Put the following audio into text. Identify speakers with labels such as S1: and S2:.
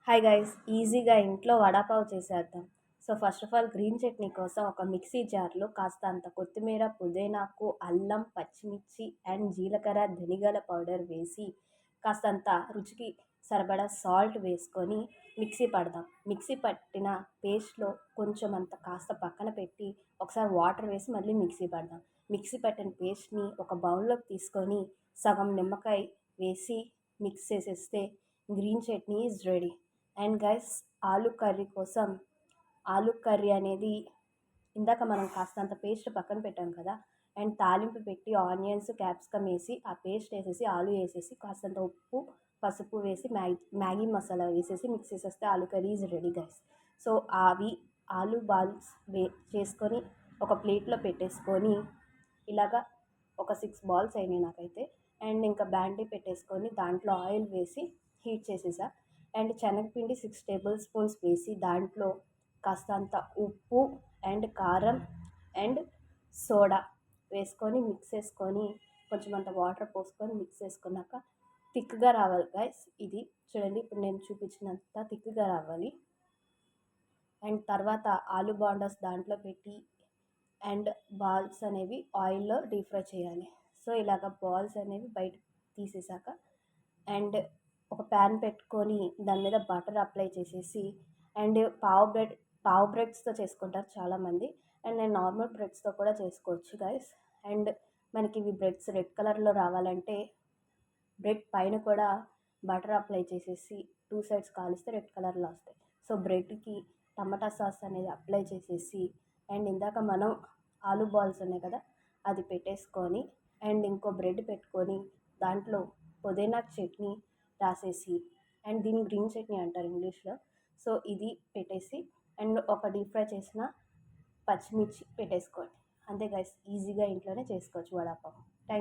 S1: Hi guys, ఈజీగా ఇంట్లో వడాపావ్ చేసేద్దాం. So first of all green chutney కోసం ఒక మిక్సీ జార్లో కాస్తంత కొత్తిమీర, పుదీనాకు, అల్లం, పచ్చిమిర్చి అండ్ జీలకర్ర, ధనియాల పౌడర్ వేసి కాస్తంత రుచికి సరిపడా సాల్ట్ వేసుకొని మిక్సీ పడదాం. మిక్సీ పట్టిన పేస్ట్లో కొంచెం అంత కాస్త పక్కన పెట్టి ఒకసారి వాటర్ వేసి మళ్ళీ మిక్సీ పడదాం. మిక్సీ పట్టిన పేస్ట్ని ఒక బౌల్లోకి తీసుకొని సగం నిమ్మకాయ వేసి మిక్స్ చేసేస్తే green chutney is ready. And guys, ఆలు కర్రీ కోసం ఆలు కర్రీ అనేది ఇందాక మనం కాస్తంత పేస్ట్ పక్కన పెట్టాం కదా. అండ్ తాలింపు పెట్టి ఆనియన్స్, క్యాప్సికమ్ వేసి ఆ పేస్ట్ వేసేసి ఆలు వేసేసి కాస్తంత ఉప్పు, పసుపు వేసి మ్యాగీ మసాలా వేసేసి మిక్స్ చేసేస్తే ఆలు curry is ready guys. So అవి ఆలు బాల్స్ చేసుకొని ఒక ప్లేట్లో పెట్టేసుకొని ఇలాగా ఒక 6 బాల్స్ అయినాయి నాకైతే. అండ్ ఇంకా బ్యాండీ పెట్టేసుకొని దాంట్లో ఆయిల్ వేసి హీట్ చేసేసా. అండ్ శనగపిండి 6 టేబుల్ స్పూన్స్ వేసి దాంట్లో కాస్తంత ఉప్పు అండ్ కారం అండ్ సోడా వేసుకొని మిక్స్ చేసుకొని కొంచెం అంత వాటర్ పోసుకొని మిక్స్ చేసుకున్నాక థిక్గా రావాలి గైస్. ఇది చూడండి, ఇప్పుడు నేను చూపించినంత థిక్గా రావాలి. అండ్ తర్వాత ఆలు బాండాస్ దాంట్లో పెట్టి అండ్ బాల్స్ అనేవి ఆయిల్లో డీప్ ఫ్రై చేయాలి. సో ఇలాగ బాల్స్ అనేవి బయట తీసేసాక అండ్ ఒక ప్యాన్ పెట్టుకొని దాని మీద బటర్ అప్లై చేసేసి అండ్ పావు బ్రెడ్స్తో చేసుకుంటారు చాలామంది. అండ్ నేను నార్మల్ బ్రెడ్స్తో కూడా చేసుకోవచ్చు గైస్. అండ్ మనకి ఇవి బ్రెడ్స్ రెడ్ కలర్లో రావాలంటే బ్రెడ్ పైన కూడా బటర్ అప్లై చేసేసి 2 సైడ్స్ కాలిస్తే రెడ్ కలర్లో వస్తాయి. సో బ్రెడ్కి టమాటా సాస్ అనేది అప్లై చేసేసి అండ్ ఇందాక మనం ఆలు బాల్స్ ఉన్నాయి కదా, అది పెట్టేసుకొని అండ్ ఇంకో బ్రెడ్ పెట్టుకొని దాంట్లో పుదీనా చట్నీ రాసేసి అండ్ దీన్ని గ్రీన్ చట్నీ అంటారు ఇంగ్లీష్లో. సో ఇది పెట్టేసి అండ్ ఒక డీప్ ఫ్రై చేసిన పచ్చిమిర్చి పెట్టేసుకోండి. అంతే గైస్, ఈజీగా ఇంట్లోనే చేసుకోవచ్చు వడాపావ్. థ్యాంక్